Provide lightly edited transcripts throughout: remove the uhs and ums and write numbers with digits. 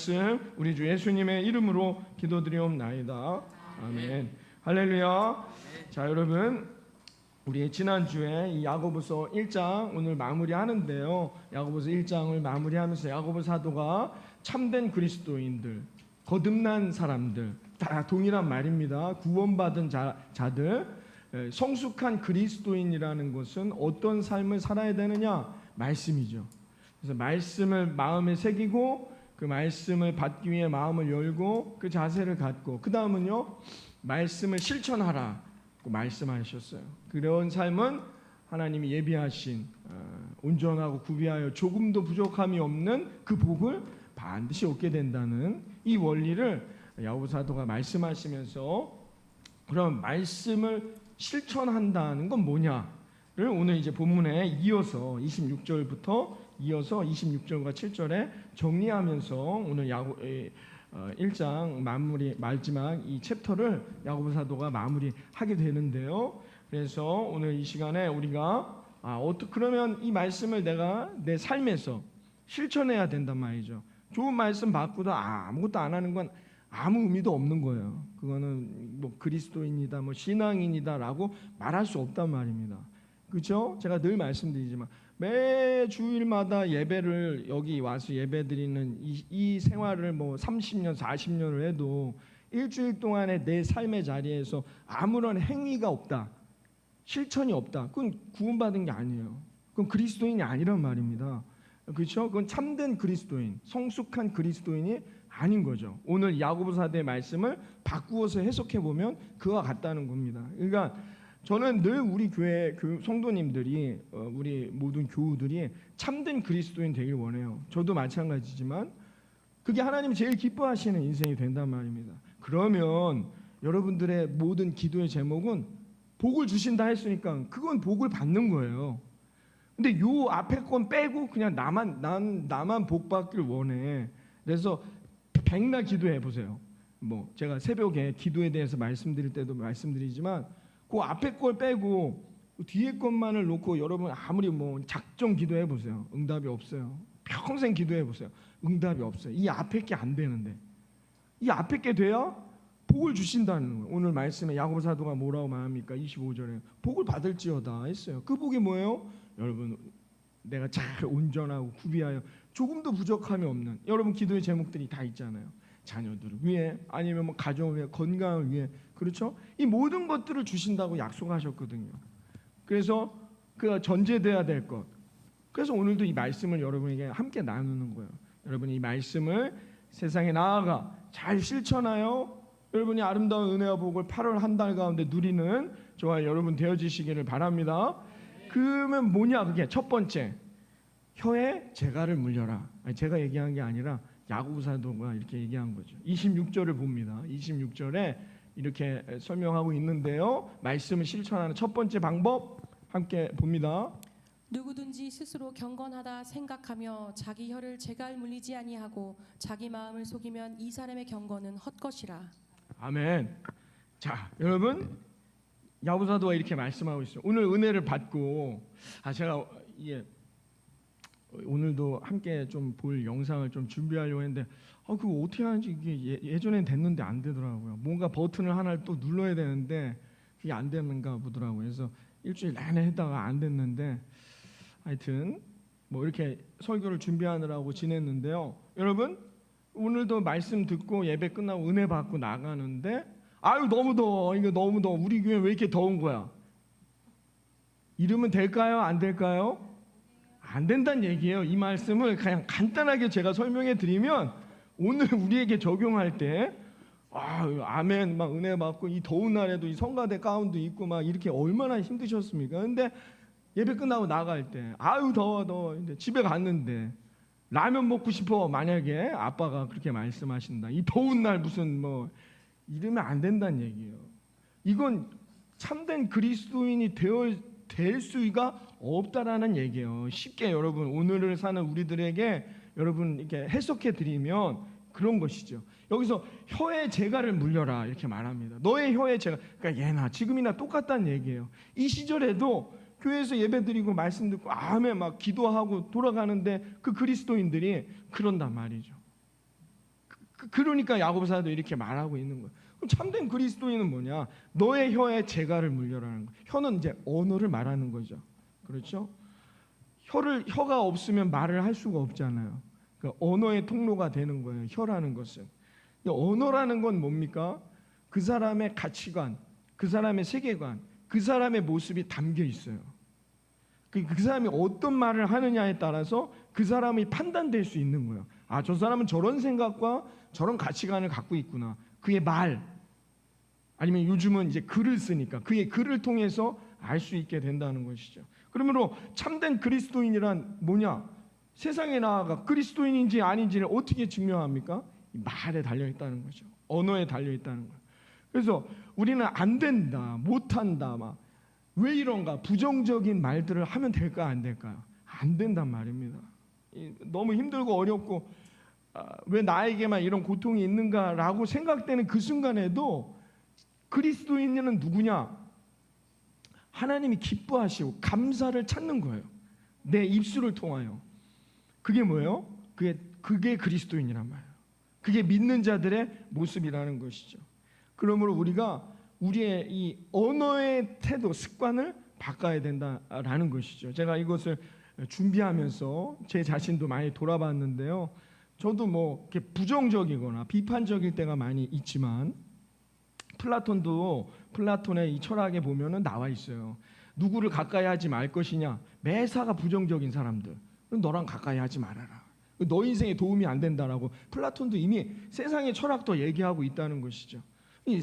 말씀 우리 주 예수님의 이름으로 기도드리옵나이다. 아멘. 할렐루야. 자, 여러분, 우리 지난주에 이 야고보서 1장 오늘 마무리하는데요. 야고보서 1장을 마무리하면서 야고보 사도가 참된 그리스도인들, 거듭난 사람들, 다 동일한 말입니다. 구원받은 자들, 성숙한 그리스도인이라는 것은 어떤 삶을 살아야 되느냐? 말씀이죠. 그래서 말씀을 마음에 새기고 그 말씀을 받기 위해 마음을 열고 그 자세를 갖고 그 다음은요, 말씀을 실천하라 말씀하셨어요. 그런 삶은 하나님이 예비하신 온전하고 구비하여 조금도 부족함이 없는 그 복을 반드시 얻게 된다는 이 원리를 야고보 사도가 말씀하시면서, 그럼 말씀을 실천한다는 건 뭐냐를 오늘 이제 본문에 이어서 26절부터 이어서 26절과 7절에 정리하면서 오늘 1장 마지막 이 챕터를 야고보 사도가 마무리하게 되는데요. 그래서 오늘 이 시간에 우리가 그러면 이 말씀을 내가 내 삶에서 실천해야 된단 말이죠. 좋은 말씀 받고도 아무것도 안 하는 건 아무 의미도 없는 거예요. 그거는 뭐 그리스도인이다, 뭐 신앙인이다라고 말할 수 없단 말입니다. 그렇죠? 제가 늘 말씀드리지만 매 주일마다 예배를 여기 와서 예배드리는 이 생활을 뭐 30년, 40년을 해도 일주일 동안에 내 삶의 자리에서 아무런 행위가 없다, 실천이 없다, 그건 구원받은 게 아니에요. 그건 그리스도인이 아니란 말입니다. 그렇죠? 그건 참된 그리스도인, 성숙한 그리스도인이 아닌 거죠. 오늘 야고보 사도의 말씀을 바꾸어서 해석해 보면 그와 같다는 겁니다. 그러니까 저는 늘 우리 교회 성도님들이, 우리 모든 교우들이 참된 그리스도인 되길 원해요. 저도 마찬가지지만 그게 하나님이 제일 기뻐하시는 인생이 된단 말입니다. 그러면 여러분들의 모든 기도의 제목은 복을 주신다 했으니까 그건 복을 받는 거예요. 근데 요 앞에 건 빼고 그냥 나만 복 받길 원해. 그래서 백날 기도해 보세요. 뭐 제가 새벽에 기도에 대해서 말씀드릴 때도 말씀드리지만 그 앞에 걸 빼고 뒤에 것만을 놓고 여러분 아무리 뭐 작정 기도해 보세요. 응답이 없어요. 평생 기도해 보세요. 응답이 없어요. 이 앞에 게 안 되는데 이 앞에 게 돼야 복을 주신다는 거예요. 오늘 말씀에 야고보 사도가 뭐라고 말합니까? 25절에 복을 받을지어다 했어요. 그 복이 뭐예요? 여러분, 내가 잘 온전하고 구비하여 조금도 부족함이 없는, 여러분 기도의 제목들이 다 있잖아요. 자녀들을 위해, 아니면 뭐 가정을 위해, 건강을 위해, 그렇죠? 이 모든 것들을 주신다고 약속하셨거든요. 그래서 그 전제돼야 될 것. 그래서 오늘도 이 말씀을 여러분에게 함께 나누는 거예요. 여러분이 이 말씀을 세상에 나아가 잘 실천하여 여러분이 아름다운 은혜와 복을 8월 한 달 가운데 누리는 저와 여러분 되어지시기를 바랍니다. 그러면 뭐냐? 그게 첫 번째, 혀에 재갈을 물려라. 제가 얘기한 게 아니라 야고보 사도가 이렇게 얘기한 거죠. 26절을 봅니다. 26절에 이렇게 설명하고 있는데요. 말씀을 실천하는 첫 번째 방법 함께 봅니다. 누구든지 스스로 경건하다 생각하며 자기 혀를 재갈 물리지 아니하고 자기 마음을 속이면 이 사람의 경건은 헛것이라. 아멘. 자, 여러분, 야고보 사도가 이렇게 말씀하고 있어요. 오늘 은혜를 받고 제가 오늘도 함께 좀 볼 영상을 좀 준비하려고 했는데 그거 어떻게 하는지 이게 예전엔 됐는데 안 되더라고요. 뭔가 버튼을 하나를 또 눌러야 되는데 그게 안 되는가 보더라고요. 그래서 일주일 내내 했다가 안 됐는데 하여튼 뭐 이렇게 설교를 준비하느라고 지냈는데요. 여러분, 오늘도 말씀 듣고 예배 끝나고 은혜 받고 나가는데 너무 더워. 이거 너무 더워. 우리 교회 왜 이렇게 더운 거야? 이러면 될까요? 안 될까요? 안 된다는 얘기예요. 이 말씀을 그냥 간단하게 제가 설명해 드리면 오늘 우리에게 적용할 때 아멘 막 은혜 받고 이 더운 날에도 이 성가대 가운도 입고 막 이렇게 얼마나 힘드셨습니까? 근데 예배 끝나고 나갈 때 더워. 근데 집에 갔는데 라면 먹고 싶어. 만약에 아빠가 그렇게 말씀하신다. 이 더운 날 무슨 뭐 이러면 안 된다는 얘기예요. 이건 참된 그리스도인이 될 수가 없다라는 얘기예요. 쉽게 여러분 오늘을 사는 우리들에게 여러분 이렇게 해석해 드리면 그런 것이죠. 여기서 혀에 재갈을 물려라 이렇게 말합니다. 너의 혀에 재갈, 그러니까 예나 지금이나 똑같다는 얘기예요. 이 시절에도 교회에서 예배드리고 말씀 듣고 아멘 막 기도하고 돌아가는데 그 그리스도인들이 그런단 말이죠. 그러니까 야고보사도 이렇게 말하고 있는 거예요. 그럼 참된 그리스도인은 뭐냐? 너의 혀에 재갈을 물려라는 거예요. 혀는 이제 언어를 말하는 거죠. 그렇죠? 혀가 없으면 말을 할 수가 없잖아요. 그러니까 언어의 통로가 되는 거예요. 혀라는 것은. 언어라는 건 뭡니까? 그 사람의 가치관, 그 사람의 세계관, 그 사람의 모습이 담겨 있어요. 그 사람이 어떤 말을 하느냐에 따라서 그 사람이 판단될 수 있는 거예요. 아, 저 사람은 저런 생각과 저런 가치관을 갖고 있구나. 그의 말, 아니면 요즘은 이제 글을 쓰니까 그의 글을 통해서 알 수 있게 된다는 것이죠. 그러므로 참된 그리스도인이란 뭐냐? 세상에 나아가 그리스도인인지 아닌지를 어떻게 증명합니까? 말에 달려있다는 거죠. 언어에 달려있다는 거예요. 그래서 우리는 안 된다, 못한다, 왜 이런가, 부정적인 말들을 하면 될까 안 될까요? 안 된단 말입니다. 너무 힘들고 어렵고 왜 나에게만 이런 고통이 있는가라고 생각되는 그 순간에도 그리스도인은 누구냐? 하나님이 기뻐하시고 감사를 찾는 거예요. 내 입술을 통하여. 그게 뭐예요? 그게 그리스도인이란 말이에요. 그게 믿는 자들의 모습이라는 것이죠. 그러므로 우리가 우리의 이 언어의 태도, 습관을 바꿔야 된다라는 것이죠. 제가 이것을 준비하면서 제 자신도 많이 돌아봤는데요. 저도 뭐 이렇게 부정적이거나 비판적일 때가 많이 있지만 플라톤의 이 철학에 보면은 나와 있어요. 누구를 가까이 하지 말 것이냐? 매사가 부정적인 사람들. 너랑 가까이 하지 말아라. 너 인생에 도움이 안 된다라고 플라톤도 이미 세상의 철학도 얘기하고 있다는 것이죠. 이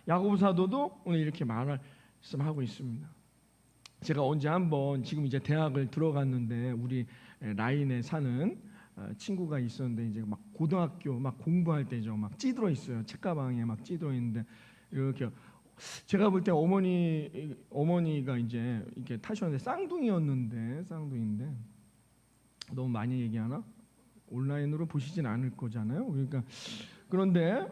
야고보 사도도 오늘 이렇게 말씀하고 있습니다. 제가 언제 한번 지금 이제 대학을 들어갔는데 우리 라인에 사는 친구가 있었는데 이제 막 고등학교 막 공부할 때죠. 막 찌들어 있어요. 책가방에 막 찌들어 있는데 이렇게 제가 볼 때 어머니가 이제 이렇게 타셨는데 쌍둥이인데 너무 많이 얘기하나? 온라인으로 보시진 않을 거잖아요. 그러니까 그런데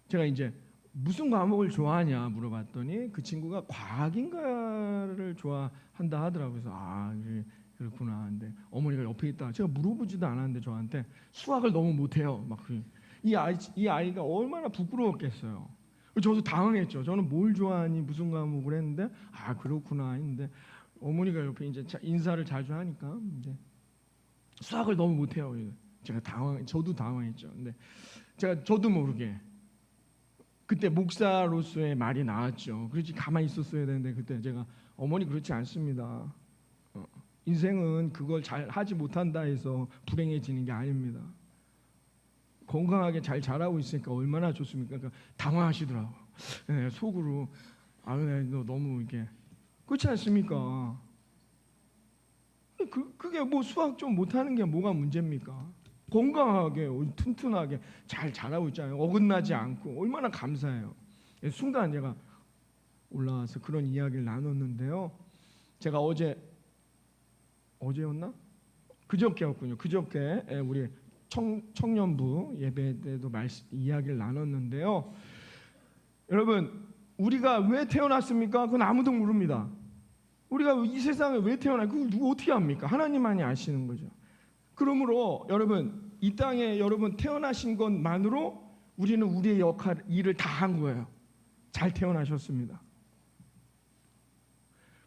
제가 이제 무슨 과목을 좋아하냐 물어봤더니 그 친구가 과학인가를 좋아한다 하더라고요. 그래서 그렇구나. 근데 어머니가 옆에 있다. 제가 물어보지도 않았는데 저한테 수학을 너무 못해요. 이 아이가 얼마나 부끄러웠겠어요. 저도 당황했죠. 저는 뭘 좋아하니 무슨 과목을 했는데 그렇구나 했는데 어머니가 옆에 이제 인사를 자주 하니까 이제 수학을 너무 못해요. 저도 당황했죠. 근데 저도 모르게 그때 목사로서의 말이 나왔죠. 그렇지 가만히 있었어야 되는데 그때 제가 어머니 그렇지 않습니다. 인생은 그걸 잘 하지 못한다 해서 불행해지는 게 아닙니다. 건강하게 잘 자라고 있으니까 얼마나 좋습니까? 그러니까 당황하시더라고요. 네, 속으로 너 너무 이게 그렇지 않습니까? 그게 뭐 수학 좀 못하는 게 뭐가 문제입니까? 건강하게 튼튼하게 잘 자라고 있잖아요. 어긋나지 않고 얼마나 감사해요. 순간 제가 올라와서 그런 이야기를 나눴는데요. 제가 어제였나? 그저께였군요. 그저께 우리 청년부 예배 때도 이야기를 나눴는데요. 여러분 우리가 왜 태어났습니까? 그건 아무도 모릅니다. 우리가 이 세상에 왜 그걸 누구 어떻게 합니까? 하나님만이 아시는 거죠. 그러므로 여러분 이 땅에 여러분 태어나신 것만으로 우리는 우리의 일을 다 한 거예요. 잘 태어나셨습니다.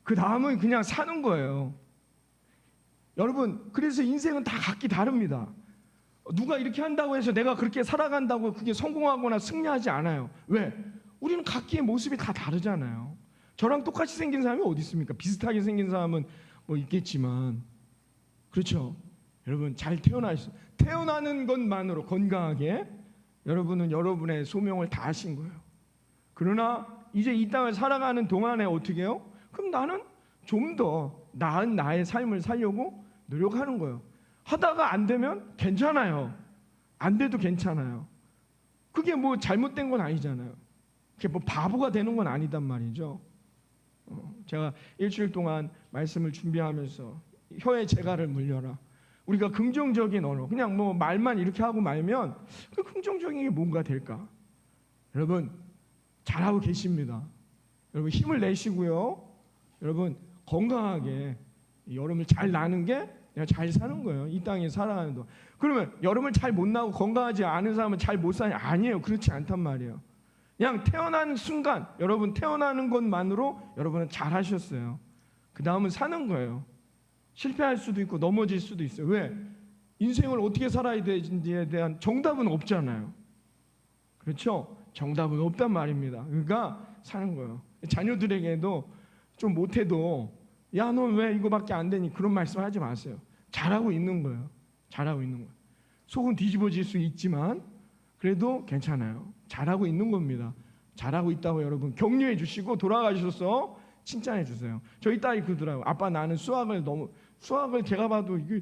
그 다음은 그냥 사는 거예요. 여러분 그래서 인생은 다 각기 다릅니다. 누가 이렇게 한다고 해서 내가 그렇게 살아간다고 그게 성공하거나 승리하지 않아요. 왜? 우리는 각기의 모습이 다 다르잖아요. 저랑 똑같이 생긴 사람이 어디 있습니까? 비슷하게 생긴 사람은 뭐 있겠지만 그렇죠. 여러분 잘 태어나는 것만으로 건강하게 여러분은 여러분의 소명을 다 하신 거예요. 그러나 이제 이 땅을 살아가는 동안에 어떻게 해요? 그럼 나는 좀 더 나은 나의 삶을 살려고 노력하는 거예요. 하다가 안 되면 괜찮아요. 안 돼도 괜찮아요. 그게 뭐 잘못된 건 아니잖아요. 그게 뭐 바보가 되는 건 아니단 말이죠. 제가 일주일 동안 말씀을 준비하면서 혀에 재갈을 물려라. 우리가 긍정적인 언어, 그냥 뭐 말만 이렇게 하고 말면 그 긍정적인 게 뭔가 될까? 여러분 잘하고 계십니다. 여러분 힘을 내시고요. 여러분 건강하게 여름을 잘 나는 게 내가 잘 사는 거예요. 이 땅에 살아가는 동안. 그러면 여러분 잘 못 나고 건강하지 않은 사람은 잘 못 사냐? 아니에요. 그렇지 않단 말이에요. 그냥 태어나는 순간 여러분 태어나는 것만으로 여러분은 잘 하셨어요. 그 다음은 사는 거예요. 실패할 수도 있고 넘어질 수도 있어요. 왜? 인생을 어떻게 살아야 되는지에 대한 정답은 없잖아요. 그렇죠? 정답은 없단 말입니다. 그러니까 사는 거예요. 자녀들에게도 좀 못해도 야, 너 왜 이거밖에 안 되니? 그런 말씀 하지 마세요. 잘하고 있는 거예요. 잘하고 있는 거예요. 속은 뒤집어질 수 있지만 그래도 괜찮아요. 잘하고 있는 겁니다. 잘하고 있다고 여러분 격려해 주시고 돌아가셔서 칭찬해 주세요. 저희 딸이 그러더라고요. 아빠 나는 수학을 제가 봐도 이게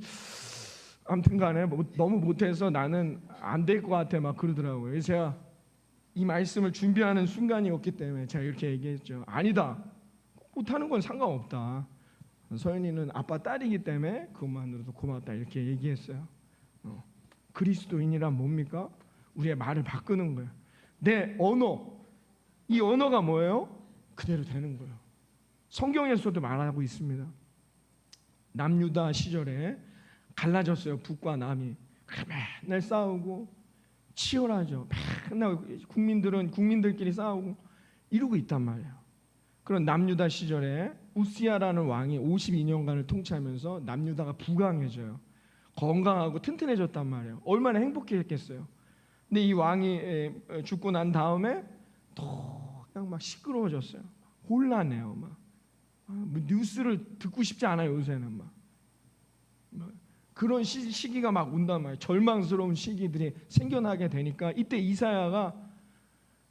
아무튼 간에 너무 못해서 나는 안 될 것 같아 막 그러더라고요. 그래서 제가 이 말씀을 준비하는 순간이었기 때문에 제가 이렇게 얘기했죠. 아니다. 못하는 건 상관없다. 서연이는 아빠 딸이기 때문에 그것만으로도 고맙다 이렇게 얘기했어요. 그리스도인이란 뭡니까? 우리의 말을 바꾸는 거예요. 내 언어, 이 언어가 뭐예요? 그대로 되는 거예요. 성경에서도 말하고 있습니다. 남유다 시절에 갈라졌어요. 북과 남이 맨날 싸우고 치열하죠. 맨날 국민들끼리 싸우고 이러고 있단 말이에요. 그런 남유다 시절에 우시야라는 왕이 52년간을 통치하면서 남유다가 부강해져요. 건강하고 튼튼해졌단 말이에요. 얼마나 행복했겠어요. 근데 이 왕이 죽고 난 다음에 더 그냥 막 시끄러워졌어요. 혼란해요. 막 뉴스를 듣고 싶지 않아요. 요새는 막 그런 시기가 막 온단 말이에요. 절망스러운 시기들이 생겨나게 되니까 이때 이사야가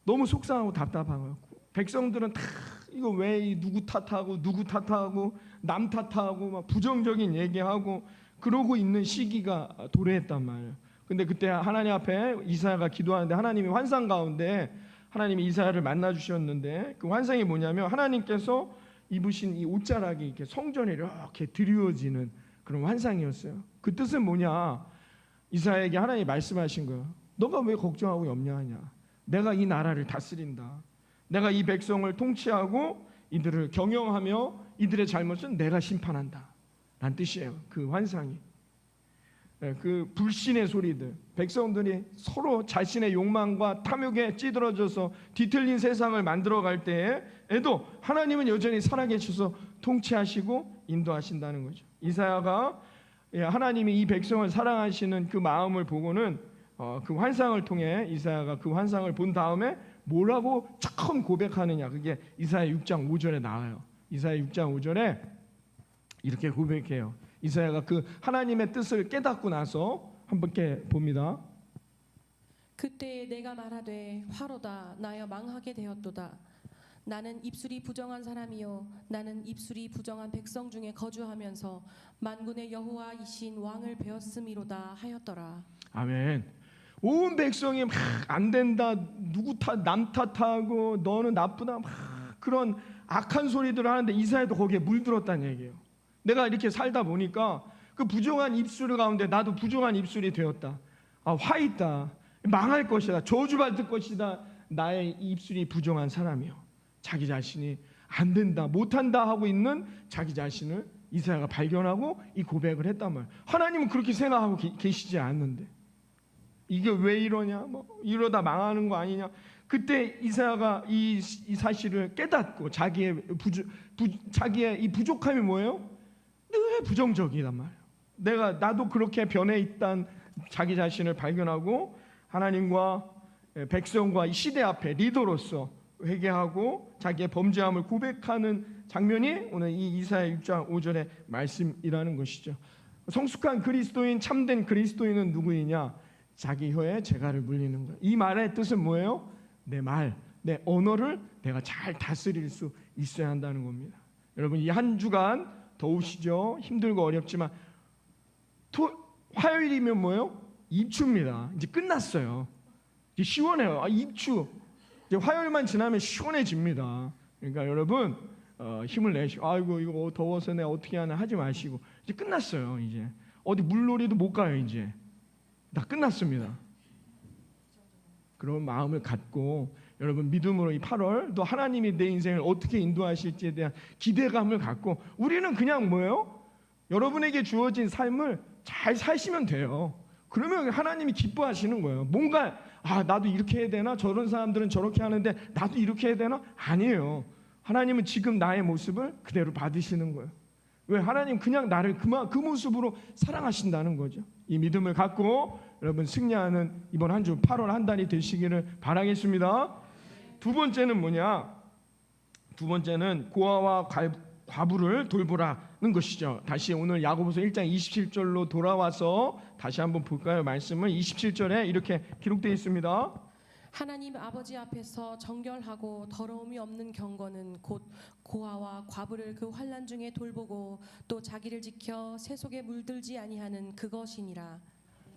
너무 속상하고 답답한 거예요. 백성들은 다 이거 왜 누구 탓하고 남 탓하고 막 부정적인 얘기하고 그러고 있는 시기가 도래했단 말이에요. 근데 그때 하나님 앞에 이사야가 기도하는데 하나님이 환상 가운데 하나님이 이사야를 만나 주셨는데 그 환상이 뭐냐면 하나님께서 입으신 이 옷자락이 이렇게 성전에 이렇게 드리워지는 그런 환상이었어요. 그 뜻은 뭐냐? 이사야에게 하나님이 말씀하신 거예요. 너가 왜 걱정하고 염려하냐? 내가 이 나라를 다스린다. 내가 이 백성을 통치하고 이들을 경영하며 이들의 잘못은 내가 심판한다. 라는 뜻이에요. 그 환상이. 그 불신의 소리들, 백성들이 서로 자신의 욕망과 탐욕에 찌들어져서 뒤틀린 세상을 만들어갈 때에도 하나님은 여전히 살아계셔서 통치하시고 인도하신다는 거죠. 이사야가 하나님이 이 백성을 사랑하시는 그 마음을 보고는 그 환상을 통해 이사야가 그 환상을 본 다음에 뭐라고 처음 고백하느냐, 그게 이사야 6장 5절에 나와요. 이사야 6장 5절에 이렇게 고백해요. 이사야가 그 하나님의 뜻을 깨닫고 나서 함께 봅니다. 그때 내가 말하되 화로다 나여 망하게 되었도다. 나는 입술이 부정한 사람이요 나는 입술이 부정한 백성 중에 거주하면서 만군의 여호와이신 왕을 배웠음이로다 하였더라. 아멘. 온 백성이 막 안 된다, 남 탓하고 너는 나쁘다, 막 그런 악한 소리들을 하는데 이사야도 거기에 물들었다는 얘기예요. 내가 이렇게 살다 보니까 그 부정한 입술 가운데 나도 부정한 입술이 되었다. 화 있다. 망할 것이다. 저주받을 것이다. 나의 입술이 부정한 사람이요. 자기 자신이 안 된다, 못한다 하고 있는 자기 자신을 이사야가 발견하고 이 고백을 했단 말이에요. 하나님은 그렇게 생각하고 계시지 않는데 이게 왜 이러냐? 이러다 망하는 거 아니냐? 그때 이사야가 이 사실을 깨닫고 자기의 이 부족함이 뭐예요? 늘 부정적이란 말이에요. 나도 그렇게 변해 있단 자기 자신을 발견하고 하나님과 백성과 이 시대 앞에 리더로서 회개하고 자기의 범죄함을 고백하는 장면이 오늘 이 이사야 6장 5절의 말씀이라는 것이죠. 성숙한 그리스도인, 참된 그리스도인은 누구이냐? 자기 혀에 재갈을 물리는 거예요. 이 말의 뜻은 뭐예요? 내 언어를 내가 잘 다스릴 수 있어야 한다는 겁니다. 여러분 이 한 주간 더우시죠? 힘들고 어렵지만 화요일이면 뭐예요? 입추입니다. 이제 끝났어요. 이제 시원해요. 입추. 이제 화요일만 지나면 시원해집니다. 그러니까 여러분 힘을 내시고 아이고 이거 더워서 내가 어떻게 하나 하지 마시고 이제 끝났어요. 이제 어디 물놀이도 못 가요. 이제 다 끝났습니다. 그런 마음을 갖고 여러분 믿음으로 이 8월 또 하나님이 내 인생을 어떻게 인도하실지에 대한 기대감을 갖고 우리는 그냥 뭐예요? 여러분에게 주어진 삶을 잘 사시면 돼요. 그러면 하나님이 기뻐하시는 거예요. 뭔가 나도 이렇게 해야 되나? 저런 사람들은 저렇게 하는데 나도 이렇게 해야 되나? 아니에요. 하나님은 지금 나의 모습을 그대로 받으시는 거예요. 왜? 하나님 그냥 나를 그 모습으로 사랑하신다는 거죠. 이 믿음을 갖고 여러분 승리하는 이번 한 주 8월 한 달이 되시기를 바라겠습니다. 두 번째는 뭐냐? 두 번째는 고아와 과부를 돌보라는 것이죠. 다시 오늘 야고보서 1장 27절로 돌아와서 다시 한번 볼까요? 말씀을 27절에 이렇게 기록되어 있습니다. 하나님 아버지 앞에서 정결하고 더러움이 없는 경건은 곧 고아와 과부를 그 환난 중에 돌보고 또 자기를 지켜 새 속에 물들지 아니하는 그것이니라.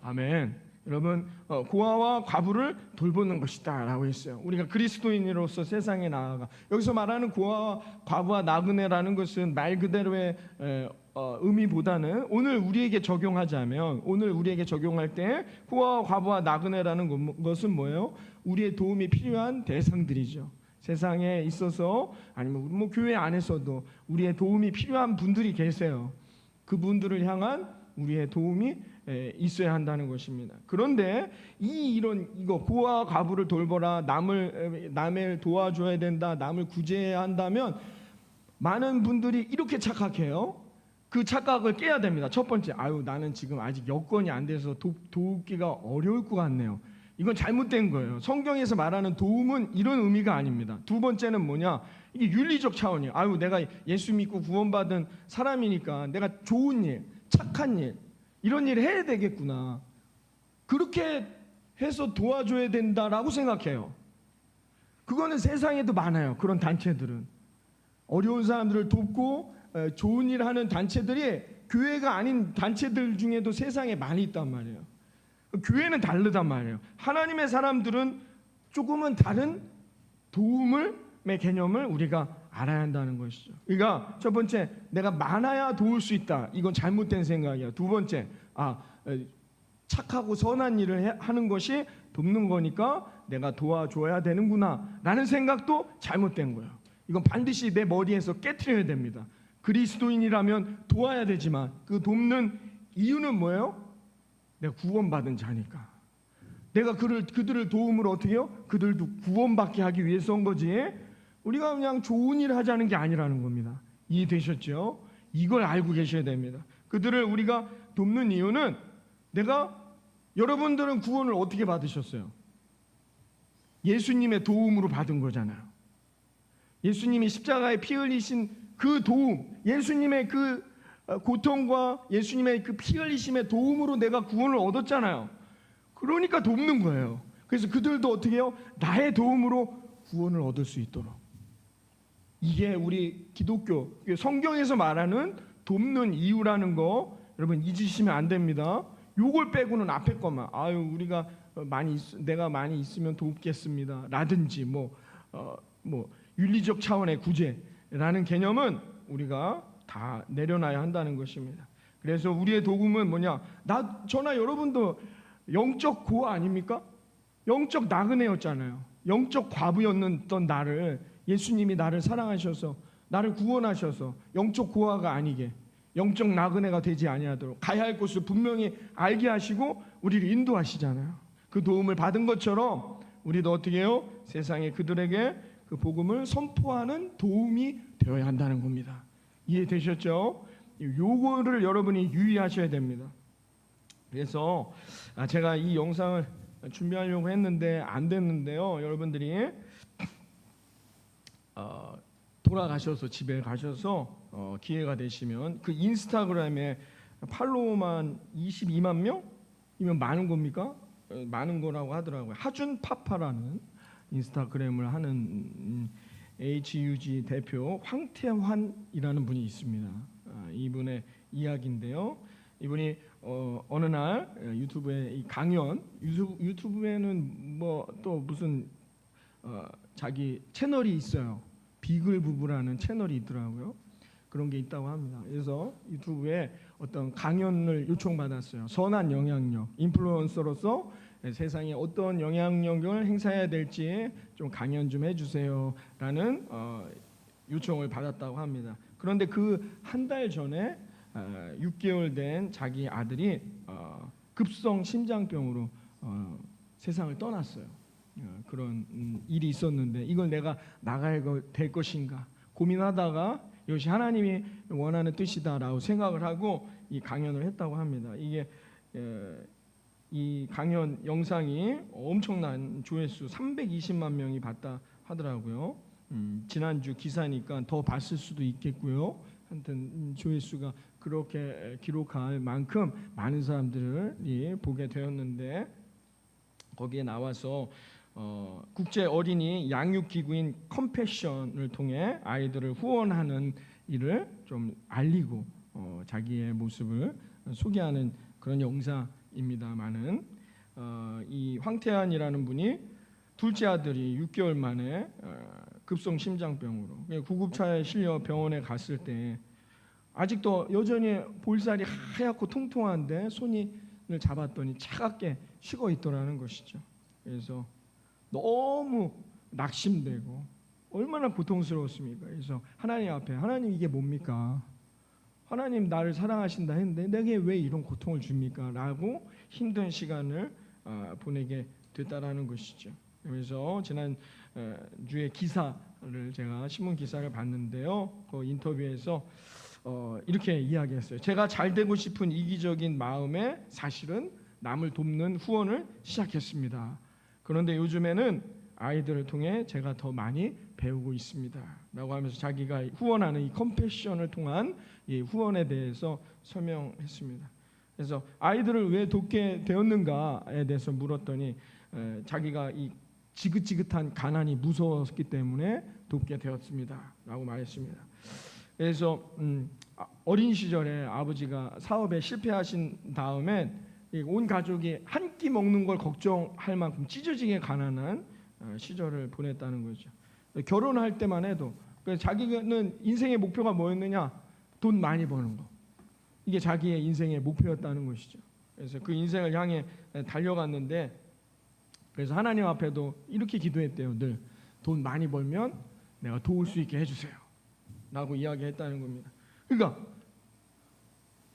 아멘. 여러분 고아와 과부를 돌보는 것이다 라고 했어요. 우리가 그리스도인으로서 세상에 나아가 여기서 말하는 고아와 과부와 나그네라는 것은 말 그대로의 의미보다는 오늘 우리에게 적용하자면 오늘 우리에게 적용할 때 고아와 과부와 나그네라는 것은 뭐예요? 우리의 도움이 필요한 대상들이죠. 세상에 있어서 아니면 뭐 교회 안에서도 우리의 도움이 필요한 분들이 계세요. 그분들을 향한 우리의 도움이 있어야 한다는 것입니다. 그런데 이거 고아와 과부를 돌보라, 남을 도와줘야 된다, 남을 구제해야 한다면 많은 분들이 이렇게 착각해요. 그 착각을 깨야 됩니다. 첫 번째, 나는 지금 아직 여건이 안 돼서 돕기가 어려울 것 같네요. 이건 잘못된 거예요. 성경에서 말하는 도움은 이런 의미가 아닙니다. 두 번째는 뭐냐? 이게 윤리적 차원이에요. 내가 예수 믿고 구원받은 사람이니까 내가 좋은 일, 착한 일, 이런 일을 해야 되겠구나. 그렇게 해서 도와줘야 된다라고 생각해요. 그거는 세상에도 많아요. 그런 단체들은. 어려운 사람들을 돕고 좋은 일 하는 단체들이 교회가 아닌 단체들 중에도 세상에 많이 있단 말이에요. 교회는 다르단 말이에요. 하나님의 사람들은 조금은 다른 도움의 개념을 우리가 알아야 한다는 것이죠. 그러니까 첫 번째, 내가 많아야 도울 수 있다. 이건 잘못된 생각이야. 두 번째, 착하고 선한 일을 하는 것이 돕는 거니까 내가 도와줘야 되는구나 라는 생각도 잘못된 거예요. 이건 반드시 내 머리에서 깨트려야 됩니다. 그리스도인이라면 도와야 되지만 그 돕는 이유는 뭐예요? 내가 구원받은 자니까. 내가 그들을 도움으로 어떻게 해요? 그들도 구원받게 하기 위해서 한 거지. 우리가 그냥 좋은 일을 하자는 게 아니라는 겁니다. 이해되셨죠? 이걸 알고 계셔야 됩니다. 그들을 우리가 돕는 이유는 여러분들은 구원을 어떻게 받으셨어요? 예수님의 도움으로 받은 거잖아요. 예수님이 십자가에 피 흘리신 그 도움, 예수님의 그 고통과 예수님의 그 피 흘리심의 도움으로 내가 구원을 얻었잖아요. 그러니까 돕는 거예요. 그래서 그들도 어떻게 해요? 나의 도움으로 구원을 얻을 수 있도록. 이게 우리 기독교 성경에서 말하는 돕는 이유라는 거 여러분 잊으시면 안 됩니다. 요걸 빼고는 앞에 것만 우리가 내가 많이 있으면 돕겠습니다 라든지 윤리적 차원의 구제라는 개념은 우리가 다 내려놔야 한다는 것입니다. 그래서 우리의 도움은 뭐냐? 저나 여러분도 영적 고아 아닙니까? 영적 나그네였잖아요. 영적 과부였던 나를 예수님이 나를 사랑하셔서 나를 구원하셔서 영적 고아가 아니게 영적 나그네가 되지 아니하도록 가야 할 곳을 분명히 알게 하시고 우리를 인도하시잖아요. 그 도움을 받은 것처럼 우리도 어떻게 해요? 세상에 그들에게 그 복음을 선포하는 도움이 되어야 한다는 겁니다. 이해되셨죠? 요거를 여러분이 유의하셔야 됩니다. 그래서 제가 이 영상을 준비하려고 했는데 안 됐는데요. 여러분들이 돌아가셔서 집에 가셔서 기회가 되시면 그 인스타그램에 팔로워만 22만 명이면 많은 겁니까? 많은 거라고 하더라고요. 하준 파파라는 인스타그램을 하는 HUG 대표 황태환이라는 분이 있습니다. 이분의 이야기인데요. 이분이 어느 날 유튜브에 이 강연 유튜브에는 또 무슨 자기 채널이 있어요. 비글 부부라는 채널이 있더라고요. 그런 게 있다고 합니다. 그래서 유튜브에 어떤 강연을 요청받았어요. 선한 영향력, 인플루언서로서 세상에 어떤 영향력을 행사해야 될지 좀 강연 좀 해주세요라는 요청을 받았다고 합니다. 그런데 그 한 달 전에 6개월 된 자기 아들이 급성 심장병으로 세상을 떠났어요. 그런 일이 있었는데 이걸 내가 나가야 될 것인가 고민하다가 이것이 하나님이 원하는 뜻이다라고 생각을 하고 이 강연을 했다고 합니다. 이게 이 강연 영상이 엄청난 조회수 320만 명이 봤다 하더라고요. 지난주 기사니까 더 봤을 수도 있겠고요. 하여튼 조회수가 그렇게 기록할 만큼 많은 사람들이 보게 되었는데 거기에 나와서 국제 어린이 양육 기구인 컴패션을 통해 아이들을 후원하는 일을 좀 알리고 자기의 모습을 소개하는 그런 영상입니다만은 이 황태환이라는 분이 둘째 아들이 6개월 만에 급성 심장병으로 구급차에 실려 병원에 갔을 때 아직도 여전히 볼살이 하얗고 통통한데 손을 잡았더니 차갑게 식어 있더라는 것이죠. 그래서 너무 낙심되고 얼마나 고통스러웠습니까? 그래서 하나님 앞에 하나님 이게 뭡니까? 하나님 나를 사랑하신다 했는데 내게 왜 이런 고통을 줍니까? 라고 힘든 시간을 보내게 됐다라는 것이죠. 그래서 지난 주에 기사를 제가 신문 기사를 봤는데요. 그 인터뷰에서 이렇게 이야기했어요. 제가 잘 되고 싶은 이기적인 마음에 사실은 남을 돕는 후원을 시작했습니다. 그런데 요즘에는 아이들을 통해 제가 더 많이 배우고 있습니다. 라고 하면서 자기가 후원하는 이 컴패션을 통한 이 후원에 대해서 설명했습니다. 그래서 아이들을 왜 돕게 되었는가에 대해서 물었더니 자기가 이 지긋지긋한 가난이 무서웠기 때문에 돕게 되었습니다. 라고 말했습니다. 그래서 어린 시절에 아버지가 사업에 실패하신 다음에 온 가족이 한 끼 먹는 걸 걱정할 만큼 찢어지게 가난한 시절을 보냈다는 거죠. 결혼할 때만 해도 자기는 인생의 목표가 뭐였느냐? 돈 많이 버는 거. 이게 자기의 인생의 목표였다는 것이죠. 그래서 그 인생을 향해 달려갔는데 그래서 하나님 앞에도 이렇게 기도했대요. 늘 돈 많이 벌면 내가 도울 수 있게 해주세요. 라고 이야기했다는 겁니다. 그러니까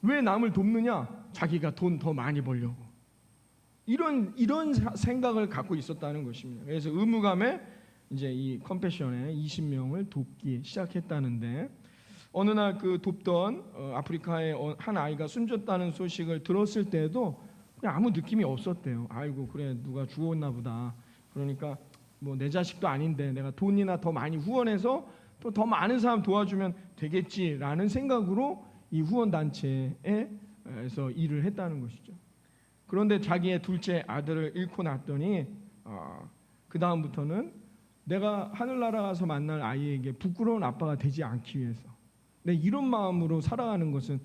왜 남을 돕느냐? 자기가 돈 더 많이 벌려고. 이런 생각을 갖고 있었다는 것입니다. 그래서 의무감에 이제 이 컴패션에 20명을 돕기 시작했다는데 어느 날 그 돕던 아프리카의 한 아이가 숨졌다는 소식을 들었을 때도 그냥 아무 느낌이 없었대요. 아이고 그래 누가 죽었나 보다. 그러니까 뭐 내 자식도 아닌데 내가 돈이나 더 많이 후원해서 또 더 많은 사람 도와주면 되겠지라는 생각으로 이 후원 단체에서 일을 했다는 것이죠. 그런데 자기의 둘째 아들을 잃고 났더니 그 다음부터는 내가 하늘나라 가서 만날 아이에게 부끄러운 아빠가 되지 않기 위해서 내 이런 마음으로 살아가는 것은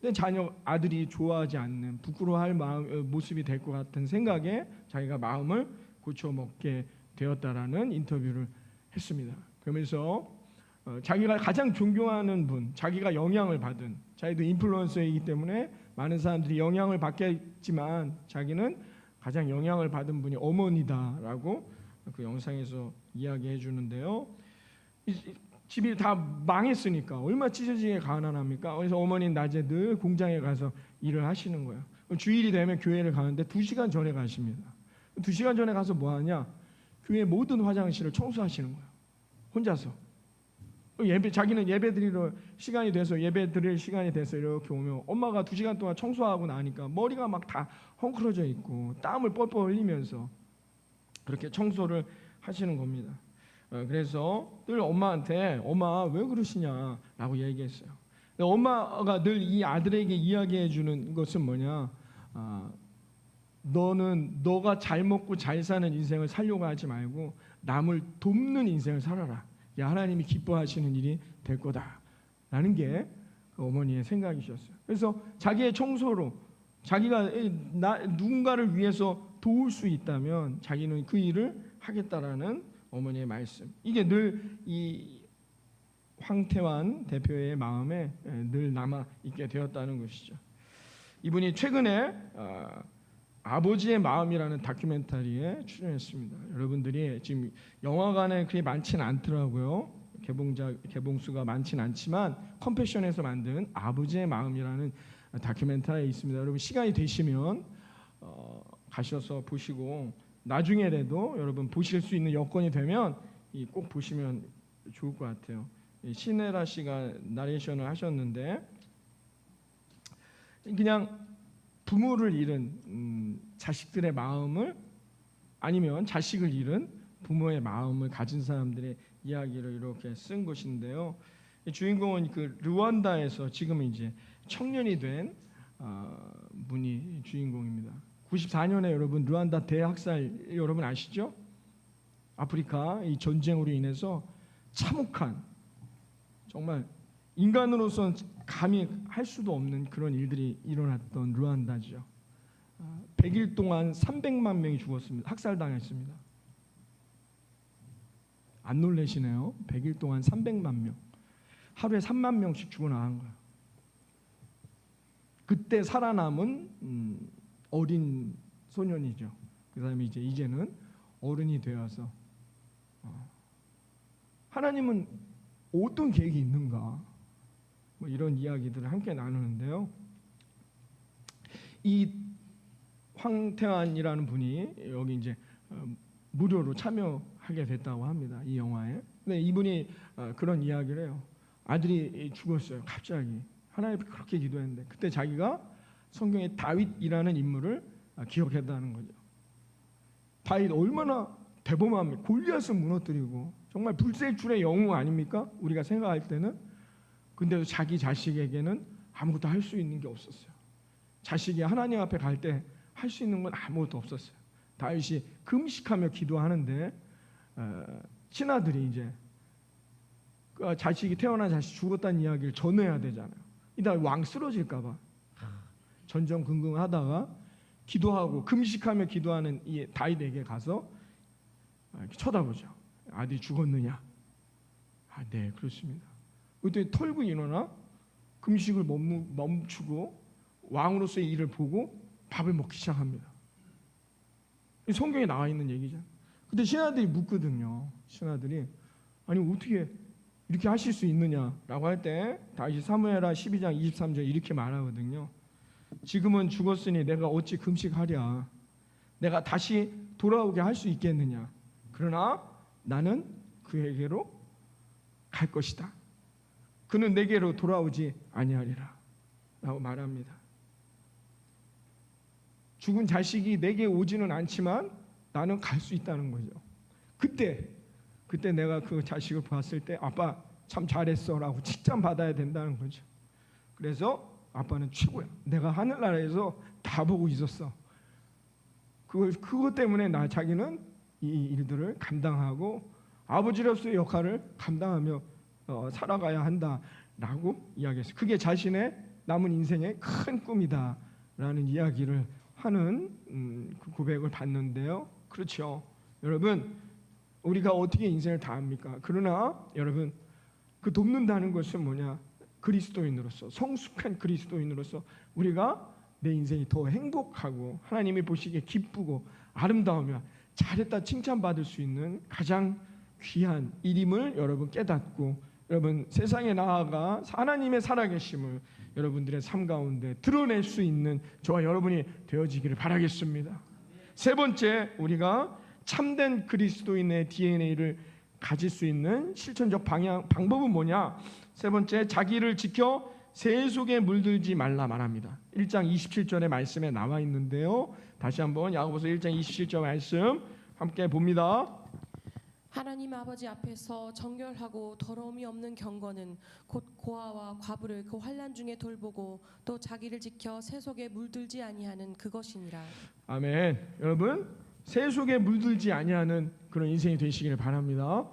내 자녀 아들이 좋아하지 않는 부끄러워할 모습이 될 것 같은 생각에 자기가 마음을 고쳐먹게 되었다라는 인터뷰를 했습니다. 그러면서 자기가 가장 존경하는 분, 자기가 영향을 받은 자기도 인플루언서이기 때문에 많은 사람들이 영향을 받겠지만 자기는 가장 영향을 받은 분이 어머니다라고 그 영상에서 이야기해 주는데요. 집이 다 망했으니까 얼마나 찢어지게 가난합니까? 그래서 어머니는 낮에 늘 공장에 가서 일을 하시는 거예요. 주일이 되면 교회를 가는데 2시간 전에 가십니다. 2시간 전에 가서 뭐 하냐? 교회 모든 화장실을 청소하시는 거예요. 혼자서. 자기는 예배 드리러 시간이 돼서 예배 드릴 시간이 돼서 이렇게 오면 엄마가 2시간 동안 청소하고 나니까 머리가 막 다 헝클어져 있고 땀을 뻘뻘 흘리면서 그렇게 청소를 하시는 겁니다. 그래서 늘 엄마한테 엄마 왜 그러시냐라고 얘기했어요. 엄마가 늘 이 아들에게 이야기해 주는 것은 뭐냐? 너는 너가 잘 먹고 잘 사는 인생을 살려고 하지 말고 남을 돕는 인생을 살아라. 하나님이 기뻐하시는 일이 될 거다라는 게 그 어머니의 생각이셨어요. 그래서 자기의 청소로 자기가 누군가를 위해서 도울 수 있다면 자기는 그 일을 하겠다라는 어머니의 말씀. 이게 늘 이 황태환 대표의 마음에 늘 남아 있게 되었다는 것이죠. 이분이 최근에 아버지의 마음이라는 다큐멘터리에 출연했습니다. 여러분들이 지금 영화관에 그렇게 많지는 않더라고요. 개봉수가 많진 않지만 컴패션에서 만든 아버지의 마음이라는 다큐멘터리에 있습니다. 여러분 시간이 되시면 가셔서 보시고 나중에라도 여러분 보실 수 있는 여건이 되면 꼭 보시면 좋을 것 같아요. 시네라 씨가 나레이션을 하셨는데 그냥 부모를 잃은 자식들의 마음을 아니면 자식을 잃은 부모의 마음을 가진 사람들의 이야기를 이렇게 쓴 것인데요. 주인공은 그 르완다에서 지금 이제 청년이 된 분이 주인공입니다. 94년에 여러분 르완다 대학살 여러분 아시죠? 아프리카 이 전쟁으로 인해서 참혹한 정말 인간으로서는 감히 할 수도 없는 그런 일들이 일어났던 르완다죠. 100일 동안 300만 명이 죽었습니다. 학살당했습니다. 안 놀라시네요. 100일 동안 300만 명. 하루에 3만 명씩 죽어나간 거예요. 그때 살아남은 어린 소년이죠. 그 사람이 이제는 어른이 되어서 하나님은 어떤 계획이 있는가? 뭐 이런 이야기들을 함께 나누는데요. 이 황태환이라는 분이 여기 이제 무료로 참여하게 됐다고 합니다. 이 영화에. 근데 이분이 그런 이야기를 해요. 아들이 죽었어요. 갑자기. 하나님 그렇게 기도했는데 그때 자기가 성경에 다윗이라는 인물을 기억했다는 거죠. 다윗 얼마나 대범합니까? 골리앗을 무너뜨리고 정말 불세출의 영웅 아닙니까? 우리가 생각할 때는. 근데도 자기 자식에게는 아무것도 할 수 있는 게 없었어요. 자식이 하나님 앞에 갈 때 할 수 있는 건 아무것도 없었어요. 다윗이 금식하며 기도하는데 친아들이 이제 자식이 태어난 자식 죽었다는 이야기를 전해야 되잖아요. 이따 왕 쓰러질까 봐 전전긍긍하다가 기도하고 금식하며 기도하는 이 다윗에게 가서 쳐다보죠. 아들이 죽었느냐? 네, 그렇습니다. 그때 털고 일어나 금식을 멈추고 왕으로서의 일을 보고 밥을 먹기 시작합니다. 성경에 나와 있는 얘기죠. 그때 신하들이 묻거든요. 신하들이 아니 어떻게 이렇게 하실 수 있느냐라고 할 때 다시 사무엘하 12장 23절 이렇게 말하거든요. 지금은 죽었으니 내가 어찌 금식하랴. 내가 다시 돌아오게 할 수 있겠느냐. 그러나 나는 그에게로 갈 것이다. 그는 내게로 돌아오지 아니하리라 라고 말합니다. 죽은 자식이 내게 오지는 않지만 나는 갈 수 있다는 거죠. 그때 내가 그 자식을 봤을 때 아빠 참 잘했어 라고 칭찬받아야 된다는 거죠. 그래서 아빠는 최고야. 내가 하늘나라에서 다 보고 있었어. 그것 때문에 자기는 이 일들을 감당하고 아버지로서의 역할을 감당하며 살아가야 한다라고 이야기했어요. 그게 자신의 남은 인생의 큰 꿈이다라는 이야기를 하는 그 고백을 받는데요. 그렇죠. 여러분 우리가 어떻게 인생을 다 합니까? 그러나 여러분 그 돕는다는 것은 뭐냐? 그리스도인으로서 성숙한 그리스도인으로서 우리가 내 인생이 더 행복하고 하나님이 보시기에 기쁘고 아름다우며 잘했다 칭찬받을 수 있는 가장 귀한 일임을 여러분 깨닫고 여러분 세상에 나아가 하나님의 살아계심을 여러분들의 삶 가운데 드러낼 수 있는 저와 여러분이 되어지기를 바라겠습니다. 세 번째, 우리가 참된 그리스도인의 DNA를 가질 수 있는 실천적 방법은 뭐냐? 세 번째, 자기를 지켜 새 속에 물들지 말라 말합니다. 1장 27절의 말씀에 나와 있는데요. 다시 한번 야고보서 1장 27절 말씀 함께 봅니다. 하나님 아버지 앞에서 정결하고 더러움이 없는 경건은 곧 고아와 과부를 그 환난 중에 돌보고 또 자기를 지켜 새 속에 물들지 아니하는 그것이니라. 아멘. 여러분 새 속에 물들지 아니하는 그런 인생이 되시기를 바랍니다.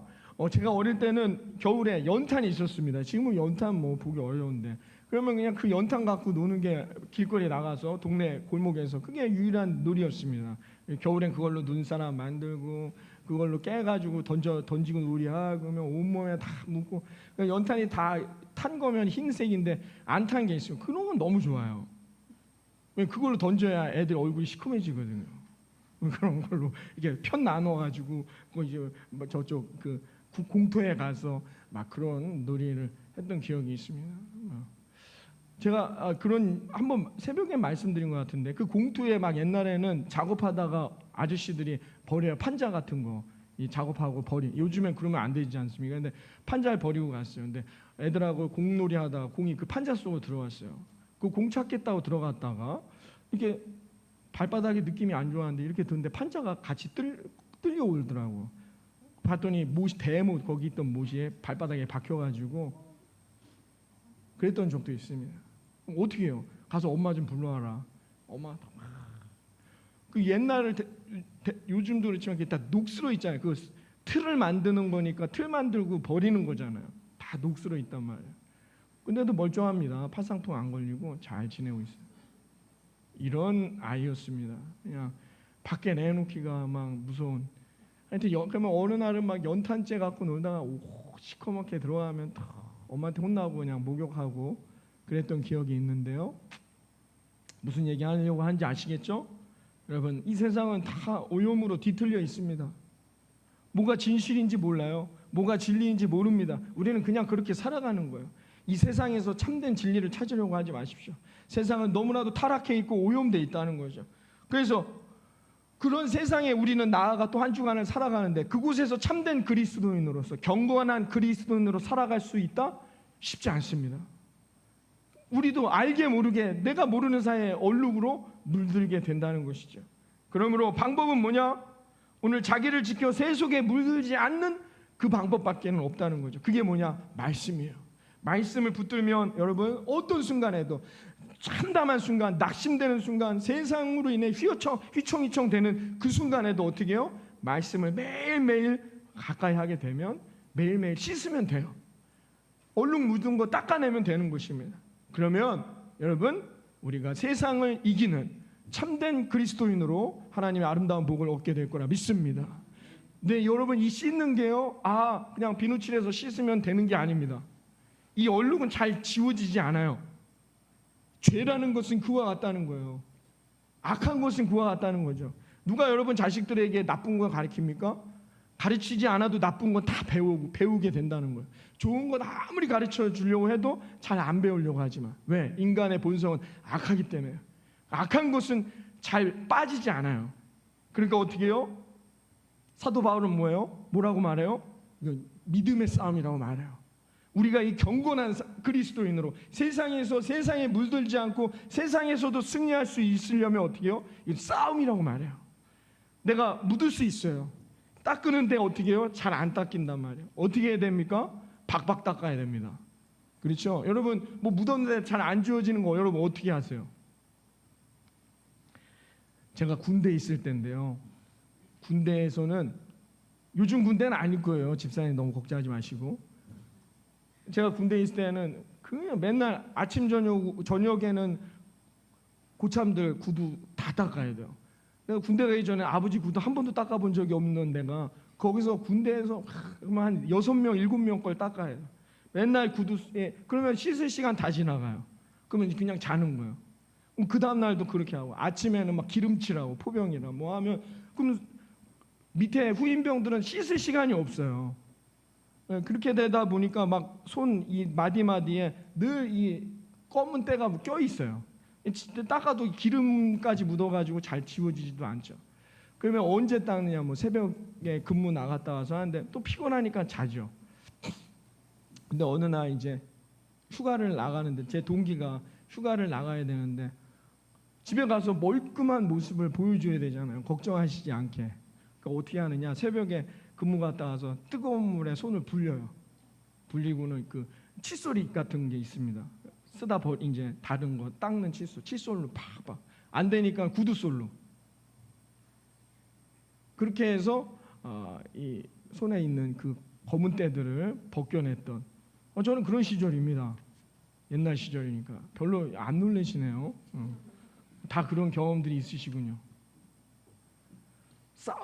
제가 어릴 때는 겨울에 연탄이 있었습니다. 지금은 연탄 뭐 보기 어려운데 그러면 그냥 그 연탄 갖고 노는 게 길거리에 나가서 동네 골목에서 그게 유일한 놀이였습니다. 겨울엔 그걸로 눈사람 만들고 그걸로 깨가지고 던지고 놀이하고 그러면 온몸에 다 묻고 연탄이 다 탄 거면 흰색인데 안 탄 게 있어요. 그런 건 너무 좋아요. 그걸로 던져야 애들 얼굴이 시커매지거든요. 그런 걸로 이렇게 편 나눠가지고 이제 저쪽 그 공터에 가서 막 그런 놀이를 했던 기억이 있습니다. 제가 그런 한번 새벽에 말씀드린 것 같은데 그 공터에 막 옛날에는 작업하다가 아저씨들이 버려요. 판자 같은 거 이 작업하고 버리. 요즘엔 그러면 안 되지 않습니까? 근데 판자를 버리고 갔어요. 근데 애들하고 공놀이 하다가 공이 그 판자 속으로 들어갔어요. 그 공 찾겠다고 들어갔다가 이렇게 발바닥에 느낌이 안 좋았는데 이렇게 드는데 판자가 같이 끌려오더라고. 봤더니 못이 대못 거기 있던 못이 발바닥에 박혀가지고 그랬던 적도 있습니다. 그럼 어떻게 해요? 가서 엄마 좀 불러와라. 엄마 그 옛날을 요즘도 그렇지만 그게 다 녹슬어 있잖아요. 그 틀을 만드는 거니까 틀 만들고 버리는 거잖아요. 다 녹슬어 있단 말이에요. 근데도 멀쩡합니다. 파상풍 안 걸리고 잘 지내고 있어요. 이런 아이였습니다. 그냥 밖에 내놓기가 막 무서운. 하여튼 그러면 어느 날은 막 연탄재 갖고 놀다가 시커멓게 들어가면 엄마한테 혼나고 그냥 목욕하고 그랬던 기억이 있는데요. 무슨 얘기 하려고 하는지 아시겠죠? 여러분 이 세상은 다 오염으로 뒤틀려 있습니다. 뭐가 진실인지 몰라요. 뭐가 진리인지 모릅니다. 우리는 그냥 그렇게 살아가는 거예요. 이 세상에서 참된 진리를 찾으려고 하지 마십시오. 세상은 너무나도 타락해 있고 오염돼 있다는 거죠. 그래서 그런 세상에 우리는 나아가 또 한 주간을 살아가는데 그곳에서 참된 그리스도인으로서 경건한 그리스도인으로 살아갈 수 있다? 쉽지 않습니다. 우리도 알게 모르게 내가 모르는 사이에 얼룩으로 물들게 된다는 것이죠. 그러므로 방법은 뭐냐? 오늘 자기를 지켜 세속에 물들지 않는 그 방법밖에는 없다는 거죠. 그게 뭐냐? 말씀이에요. 말씀을 붙들면 여러분 어떤 순간에도 참담한 순간, 낙심되는 순간, 세상으로 인해 휘청휘청 되는 그 순간에도 어떻게 해요? 말씀을 매일매일 가까이 하게 되면 매일매일 씻으면 돼요. 얼룩 묻은 거 닦아내면 되는 것입니다. 그러면 여러분 우리가 세상을 이기는 참된 그리스도인으로 하나님의 아름다운 복을 얻게 될 거라 믿습니다. 네, 여러분 이 씻는 게요, 그냥 비누칠해서 씻으면 되는 게 아닙니다. 이 얼룩은 잘 지워지지 않아요. 죄라는 것은 그와 같다는 거예요. 악한 것은 그와 같다는 거죠. 누가 여러분 자식들에게 나쁜 거 가르칩니까? 가르치지 않아도 나쁜 건 다 배우게 된다는 거예요. 좋은 건 아무리 가르쳐 주려고 해도 잘 안 배우려고 하지만 왜? 인간의 본성은 악하기 때문에. 악한 것은 잘 빠지지 않아요. 그러니까 어떻게 해요? 사도 바울은 뭐예요? 뭐라고 말해요? 이건 믿음의 싸움이라고 말해요. 우리가 이 경건한 그리스도인으로 세상에 물들지 않고 세상에서도 승리할 수 있으려면 어떻게 해요? 이 싸움이라고 말해요. 내가 묻을 수 있어요. 닦으는데 어떻게 해요? 잘 안 닦인단 말이에요. 어떻게 해야 됩니까? 박박 닦아야 됩니다. 그렇죠? 여러분 뭐 묻었는데 잘 안 지워지는 거 여러분 어떻게 하세요? 제가 군대에 있을 때인데요. 군대에서는 요즘 군대는 아닐 거예요. 집사님 너무 걱정하지 마시고. 제가 군대에 있을 때는 그냥 맨날 아침 저녁에는 고참들 구두 다 닦아야 돼요. 내가 군대 가기 전에 아버지 구두 한 번도 닦아본 적이 없는 내가 거기서 군대에서 한 6명, 7명 걸 닦아야 돼요. 맨날 구두에 그러면 씻을 시간 다 지나가요. 그러면 그냥 자는 거예요. 그 다음 날도 그렇게 하고 아침에는 막 기름칠하고 포병이라 뭐 하면 그럼 밑에 후임병들은 씻을 시간이 없어요. 그렇게 되다 보니까 막 손 이 마디마디에 늘 이 검은 때가 껴 있어요. 닦아도 기름까지 묻어가지고 잘 지워지지도 않죠. 그러면 언제 닦느냐? 뭐 새벽에 근무 나갔다 와서 하는데 또 피곤하니까 자죠. 근데 어느 날 이제 휴가를 나가는데 제 동기가 휴가를 나가야 되는데 집에 가서 멀끔한 모습을 보여줘야 되잖아요. 걱정하시지 않게. 그러니까 어떻게 하느냐? 새벽에 근무 갔다 와서 뜨거운 물에 손을 불려요. 불리고는 그 칫솔이 같은 게 있습니다. 쓰다 이제 다른 거 닦는 칫솔로 팍팍 안 되니까 구두솔로 그렇게 해서 이 손에 있는 그 검은 때들을 벗겨냈던 저는 그런 시절입니다. 옛날 시절이니까 별로 안 놀라시네요. 다 그런 경험들이 있으시군요.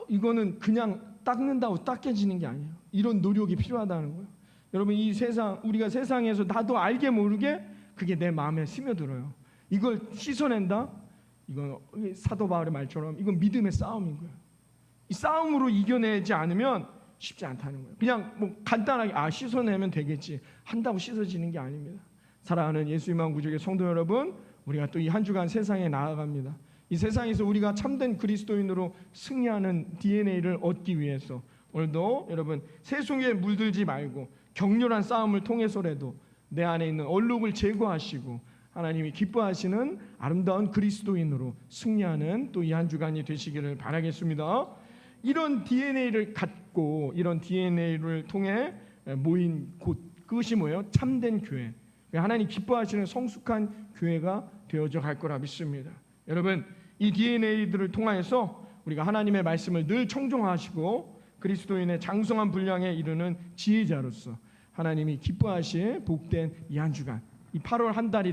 이거는 그냥 닦는다고 닦여지는 게 아니에요. 이런 노력이 필요하다는 거예요. 여러분 이 세상 우리가 세상에서 나도 알게 모르게 그게 내 마음에 스며들어요. 이걸 씻어낸다? 이건 사도 바울의 말처럼 이건 믿음의 싸움인 거예요. 이 싸움으로 이겨내지 않으면 쉽지 않다는 거예요. 그냥 뭐 간단하게 씻어내면 되겠지 한다고 씻어지는 게 아닙니다. 사랑하는 예수님만 구족의 성도 여러분, 우리가 또 이 한 주간 세상에 나아갑니다. 이 세상에서 우리가 참된 그리스도인으로 승리하는 DNA를 얻기 위해서 오늘도 여러분 세속에 물들지 말고 격렬한 싸움을 통해서라도 내 안에 있는 얼룩을 제거하시고 하나님이 기뻐하시는 아름다운 그리스도인으로 승리하는 또 이 한 주간이 되시기를 바라겠습니다. 이런 DNA를 갖고 이런 DNA를 통해 모인 곳, 그것이 뭐예요? 참된 교회, 하나님 기뻐하시는 성숙한 교회가 되어져 갈 거라 믿습니다. 여러분, 이 DNA들을 통하여서 우리가 하나님의 말씀을 늘 청종하시고 그리스도인의 장성한 분량에 이르는 지혜자로서 하나님이 기뻐하실 복된 이 한 주간, 이 8월 한 달이